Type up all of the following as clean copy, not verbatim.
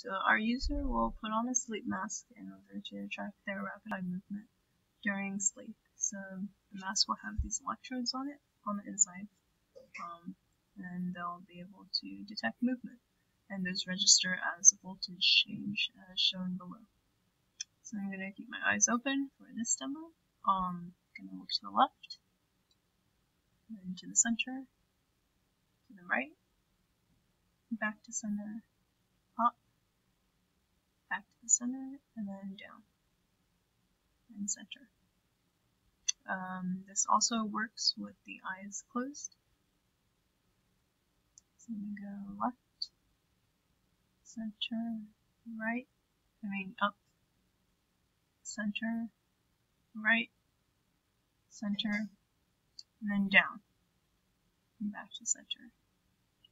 So our user will put on a sleep mask in order to track their rapid eye movement during sleep. So the mask will have these electrodes on it, on the inside, and they'll be able to detect movement, and those register as a voltage change as shown below. So I'm going to keep my eyes open for this demo. I'm going to look to the left, then to the center, to the right, back to center, up, back to the center, and then down, and center. This also works with the eyes closed. So I'm going to go left, center, right, up, center, right, center, and then down, and back to center.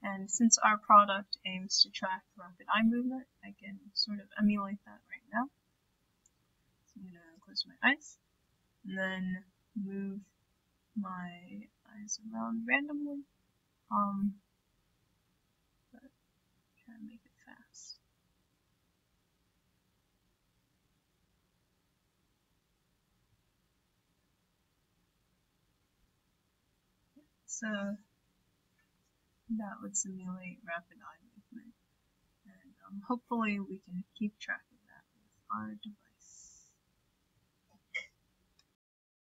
And since our product aims to track rapid eye movement, I can sort of emulate that right now. So I'm going to close my eyes, and then move my eyes around randomly, but try to make it fast. So that would simulate rapid eye movement, and hopefully we can keep track of that with our device.